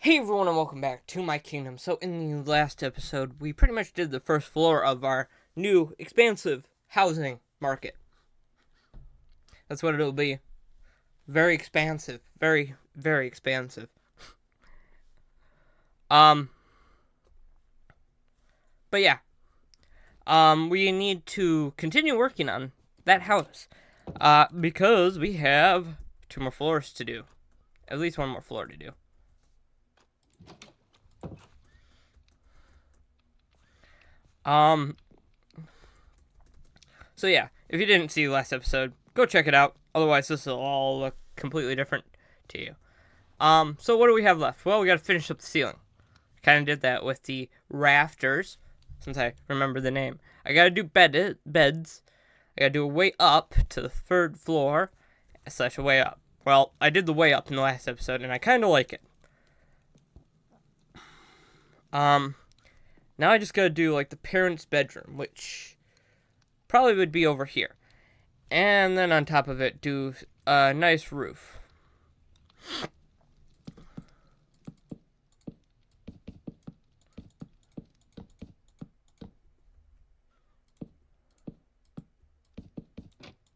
Hey everyone and welcome back to my kingdom. So in the last episode, we pretty much did the first floor of our new expansive housing market. That's what it'll be. Very expansive. Very, very expansive. Um, but yeah. We need to continue working on that house. Because we have two more floors to do. At least one more floor to do. Um, So yeah, if you didn't see the last episode, go check it out. Otherwise, this will all look completely different to you. So what do we have left? Well, we got to finish up the ceiling. Kind of did that with the rafters, since I remember the name. I got to do beds. I got to do a way up to the third floor, slash a way up. Well, I did the way up in the last episode, and I kind of like it. Now I just got to do like the parents' bedroom, which probably would be over here. And then on top of it, do a nice roof.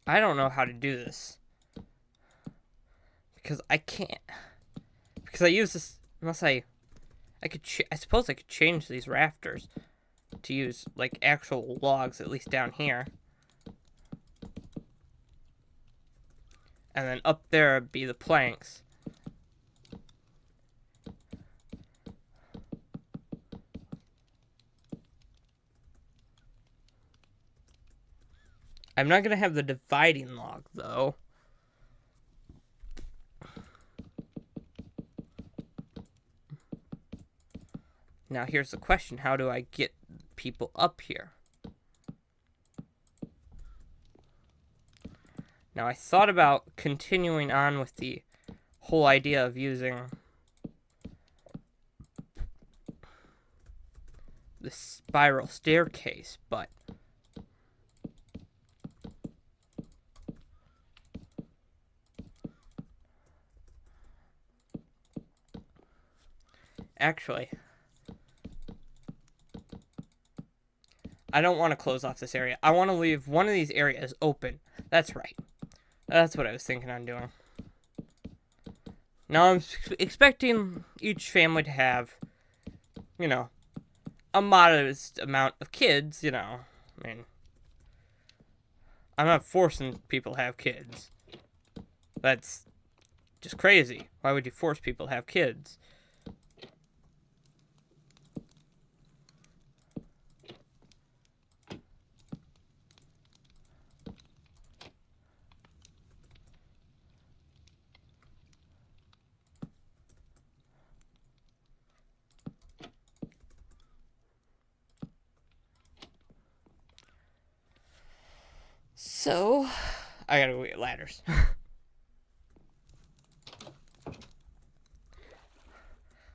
I don't know how to do this. Because I can't. Because I use this, unless I could, I suppose I could change these rafters to use, like, actual logs, at least down here. And then up there would be the planks. I'm not going to have the dividing log, though. Now, here's the question. How do I get people up here? Now, I thought about continuing on with the whole idea of using the spiral staircase, but actually, I don't want to close off this area. I want to leave one of these areas open. That's right. That's what I was thinking on doing. Now I'm expecting each family to have, a modest amount of kids, I mean, I'm not forcing people to have kids. That's just crazy. Why would you force people to have kids? So, I gotta go get ladders.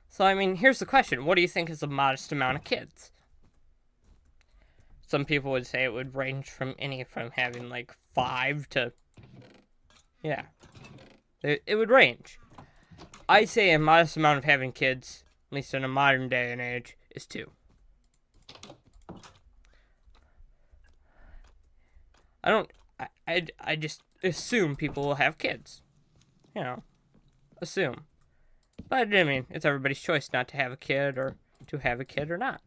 So, I mean, here's the question. What do you think is a modest amount of kids? Some people would say it would range from having like 5 to, yeah, it would range. I say a modest amount of having kids, at least in a modern day and age, is 2. I don't, I just assume people will have kids. Assume. But, I mean, it's everybody's choice not to have a kid or to have a kid or not.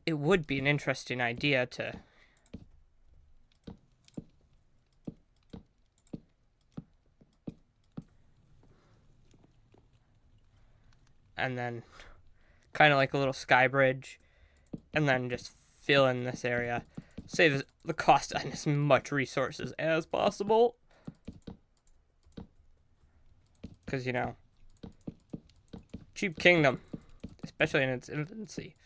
It would be an interesting idea to and then kind of like a little sky bridge, and then just fill in this area. Save the cost on as much resources as possible. Because, cheap kingdom, especially in its infancy.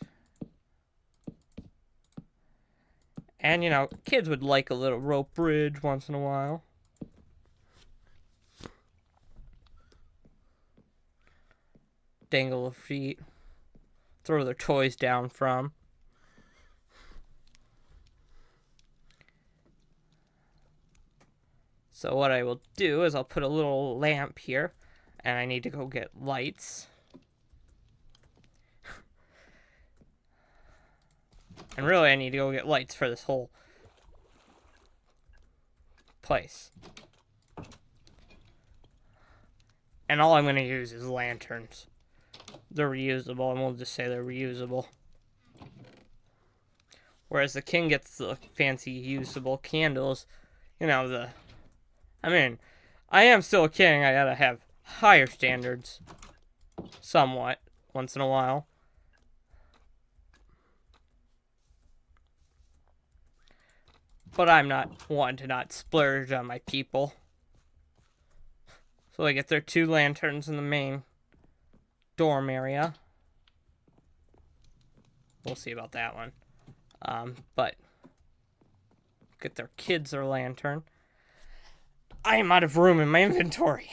And, kids would like a little rope bridge once in a while. dangle their feet, throw their toys down from. So what I will do is I'll put a little lamp here, and I need to go get lights. And really I need to go get lights for this whole place. And all I'm going to use is lanterns. They're reusable, and we'll just say they're reusable. Whereas the king gets the fancy usable candles. You know, I am still a king. I gotta have higher standards. Somewhat. Once in a while. But I'm not one to not splurge on my people. So they get their 2 lanterns in the main dorm area. We'll see about that one. But get their kids their lantern. I am out of room in my inventory.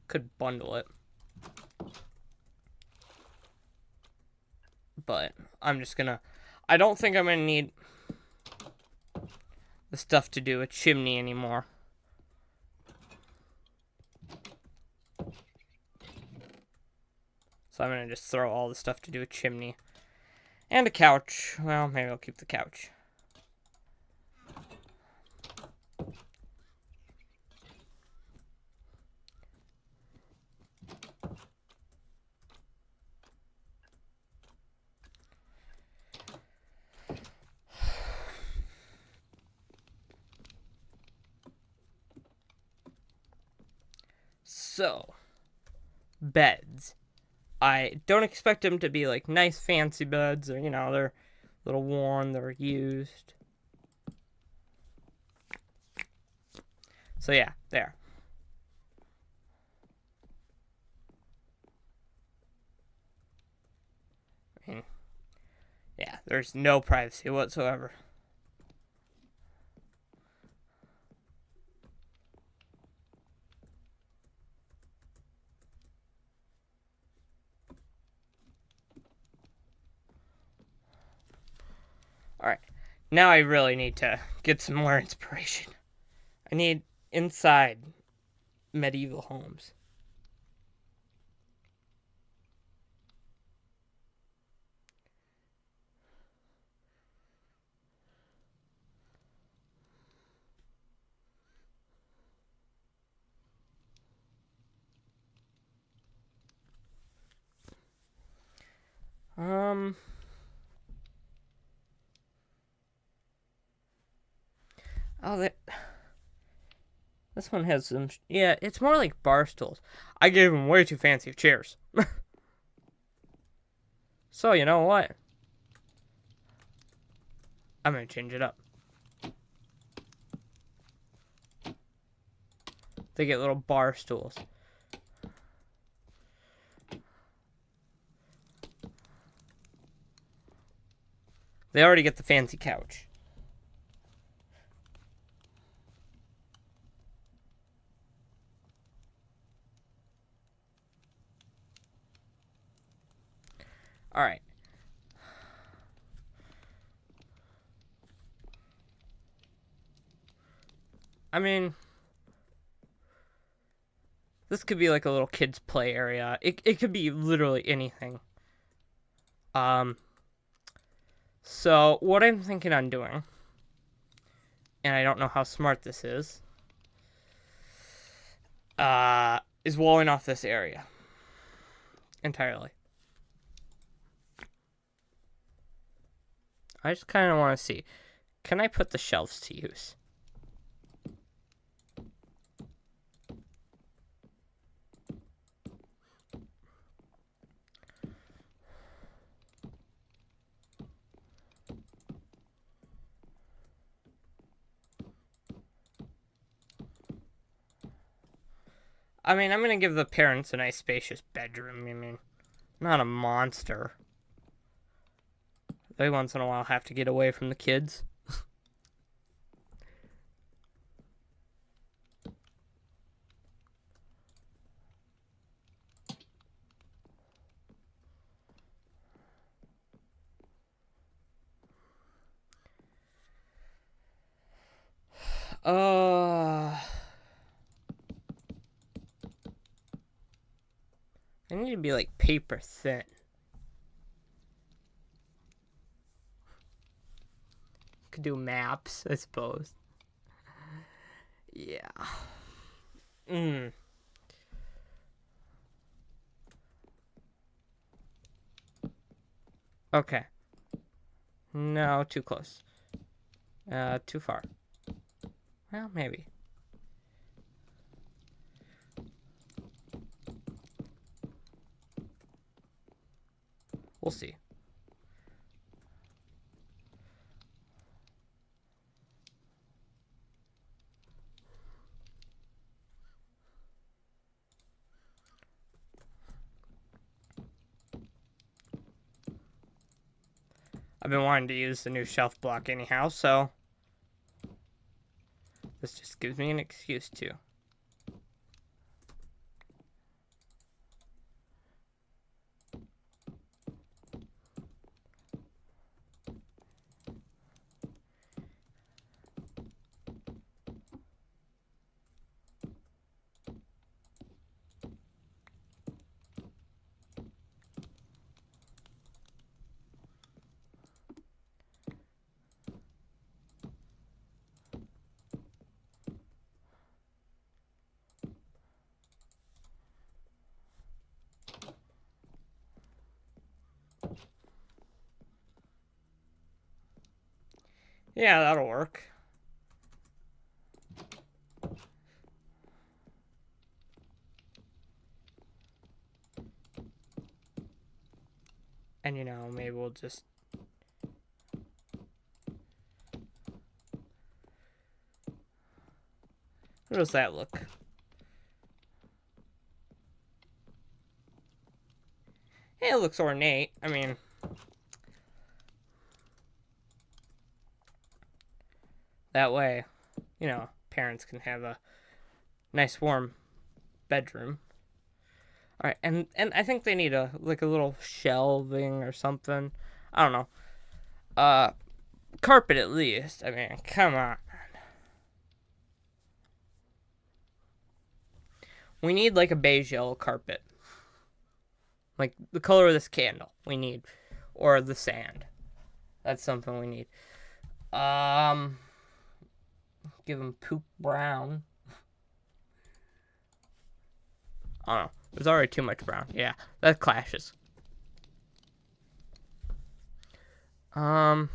Could bundle it. But I'm just gonna... I don't think I'm gonna need the stuff to do a chimney anymore. So I'm gonna just throw all the stuff to do a chimney. And a couch. Well, maybe I'll keep the couch. So, beds. I don't expect them to be like nice fancy beds, or, you know, they're a little worn, they're used. So yeah, there. I mean, yeah, there's no privacy whatsoever. Alright, now I really need to get some more inspiration. I need inside medieval homes. Oh, this one has some... Yeah, it's more like bar stools. I gave them way too fancy chairs. So, you know what? I'm gonna change it up. They get little bar stools. They already get the fancy couch. Alright. I mean, this could be like a little kids' play area. It could be literally anything. So what I'm thinking on doing, and I don't know how smart this is walling off this area entirely. I just kind of want to see, can I put the shelves to use? I mean, I'm going to give the parents a nice spacious bedroom. I mean, not a monster. They once in a while have to get away from the kids. I need to be like paper thin. Could do maps, I suppose. Yeah. Okay. No, too close. Too far. Well, maybe. We'll see. I've been wanting to use the new shelf block anyhow, so this just gives me an excuse to. Yeah, that'll work. And maybe we'll just... How does that look? Hey, it looks ornate. I mean... That way, parents can have a nice warm bedroom. All right, and I think they need a little shelving or something. I don't know. Carpet at least. I mean, come on. We need like a beige yellow carpet. Like the color of this candle we need. Or the sand. That's something we need. Give them poop brown. I don't know. There's already too much brown. Yeah, that clashes. I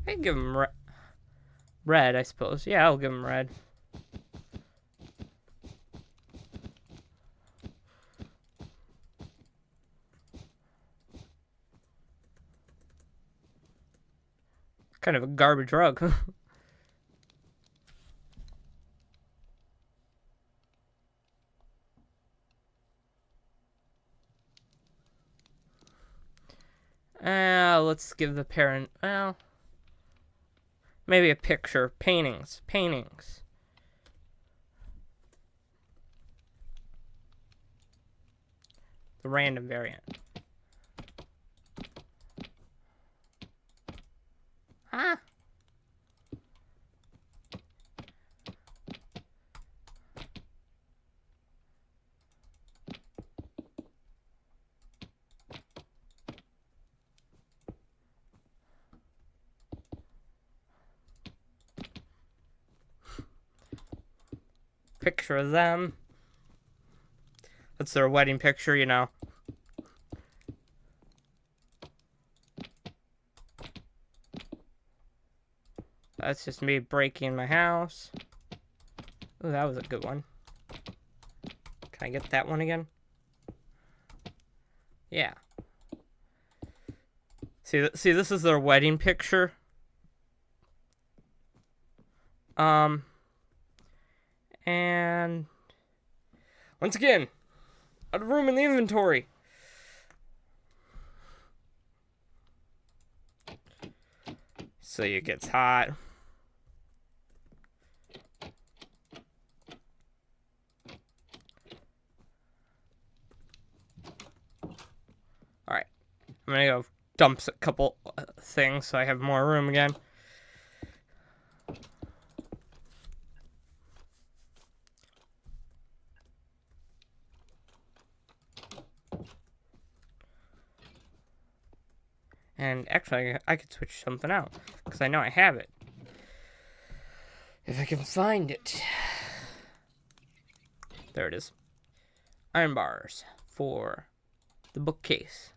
give them red, I suppose. Yeah, I'll give them red. Kind of a garbage rug. Let's give the parent, well, maybe a picture. Paintings. The random variant. Ah. Picture of them. That's their wedding picture, That's just me breaking my house. Oh, that was a good one. Can I get that one again? Yeah. See, this is their wedding picture. And once again, out of room in the inventory. So it gets hot. Alright. I'm gonna go dumps a couple things so I have more room again. And actually, I could switch something out because I know I have it. If I can find it. There it is. Iron bars for the bookcase.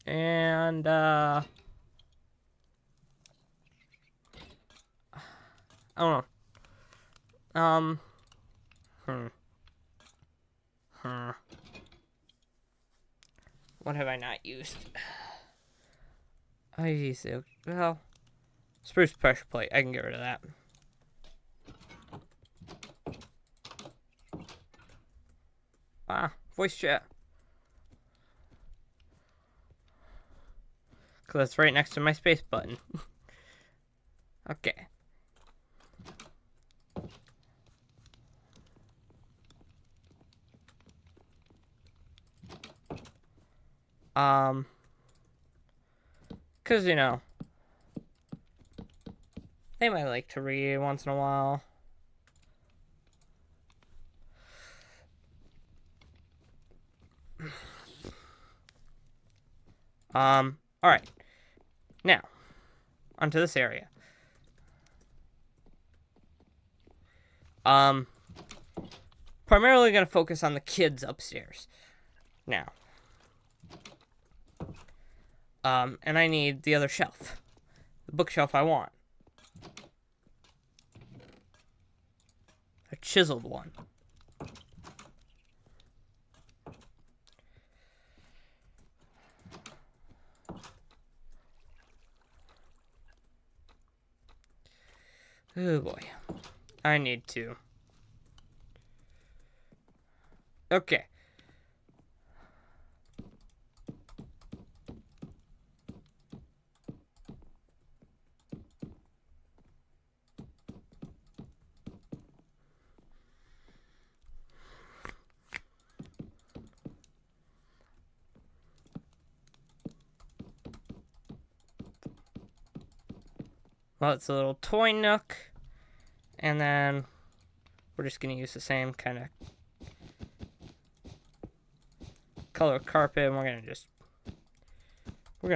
And, I don't know. What have I not used? I used it. Well, spruce pressure plate. I can get rid of that. Voice chat. Because that's right next to my space button. Okay. Because, you know, they might like to read once in a while. Alright. Now, onto this area. Primarily going to focus on the kids upstairs. Now. And I need the other shelf. The bookshelf I want. A chiseled one. Oh boy. I need to. Okay. Well, it's a little toy nook. And then we're just going to use the same kind of color carpet. And we're going to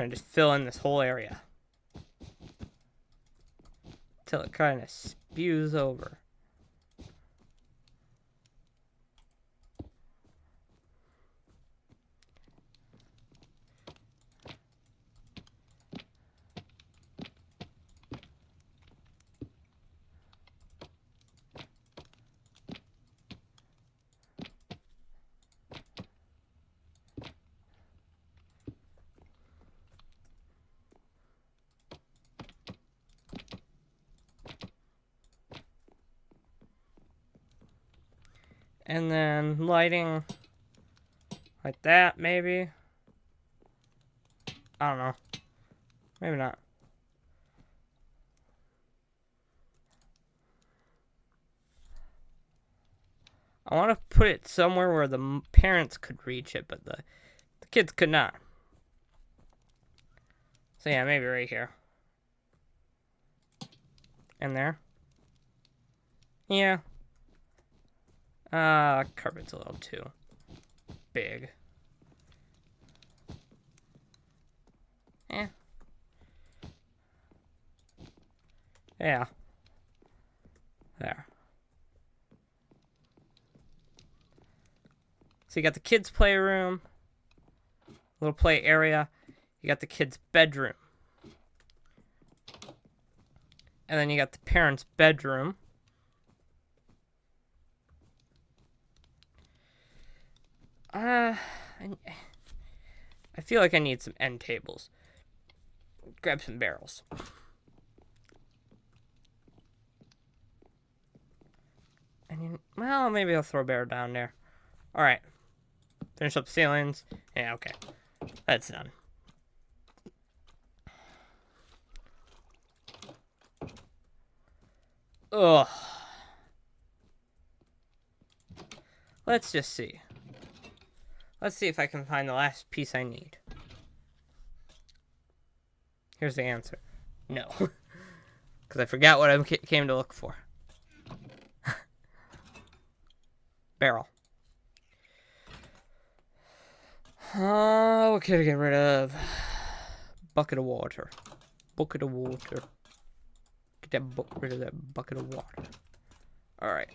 just fill in this whole area. Till it kind of spews over. And then lighting like that, maybe. I don't know. Maybe not. I want to put it somewhere where the parents could reach it, but the kids could not. So yeah, maybe right here. And there. Yeah. Carpet's a little too big. Yeah. There. So you got the kids' playroom, little play area. You got the kids' bedroom. And then you got the parents' bedroom. I feel like I need some end tables. Grab some barrels. And well, maybe I'll throw a barrel down there. Alright. Finish up the ceilings. Yeah, okay. That's done. Ugh. Let's just see. Let's see if I can find the last piece I need. Here's the answer. No. Because I forgot what I came to look for. Barrel. What can I get rid of? Bucket of water. Bucket of water. Get rid of that bucket of water. Alright.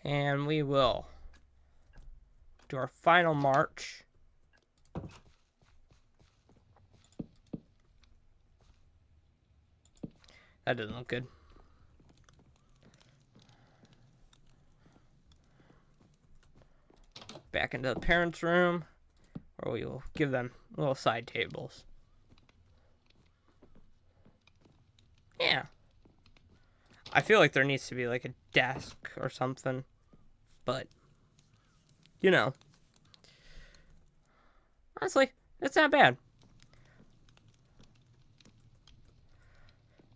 And we will do our final march. That doesn't look good. Back into the parents' room, where we will give them little side tables. Yeah. I feel like there needs to be like a desk or something, but you know, honestly, it's not bad.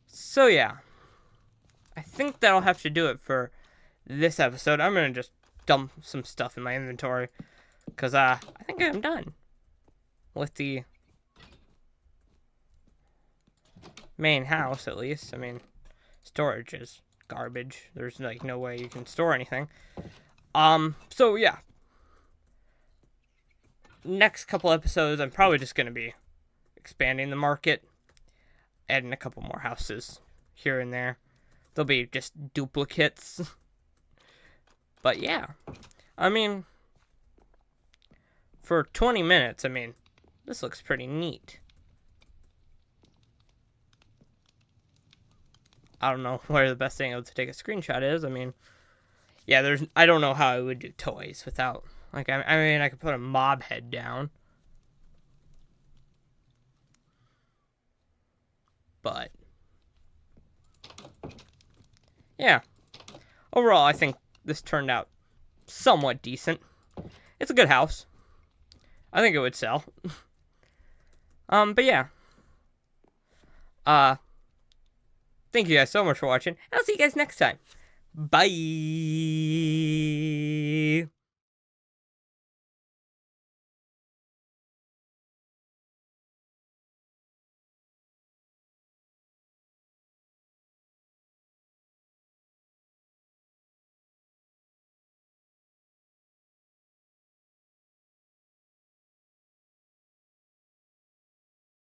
So yeah, I think that'll have to do it for this episode. I'm gonna just dump some stuff in my inventory, because I think I'm done with the main house, at least. I mean, storage is garbage. There's like no way you can store anything. So yeah. Next couple episodes, I'm probably just gonna be expanding the market, adding a couple more houses here and there. They'll be just duplicates. But yeah, I mean, for 20 minutes, I mean, this looks pretty neat. I don't know where the best thing to take a screenshot is. I mean, yeah, I don't know how I would do toys without, like, I mean, I could put a mob head down. But, yeah, overall, I think this turned out somewhat decent. It's a good house. I think it would sell. But yeah. Thank you guys so much for watching. I'll see you guys next time. Bye.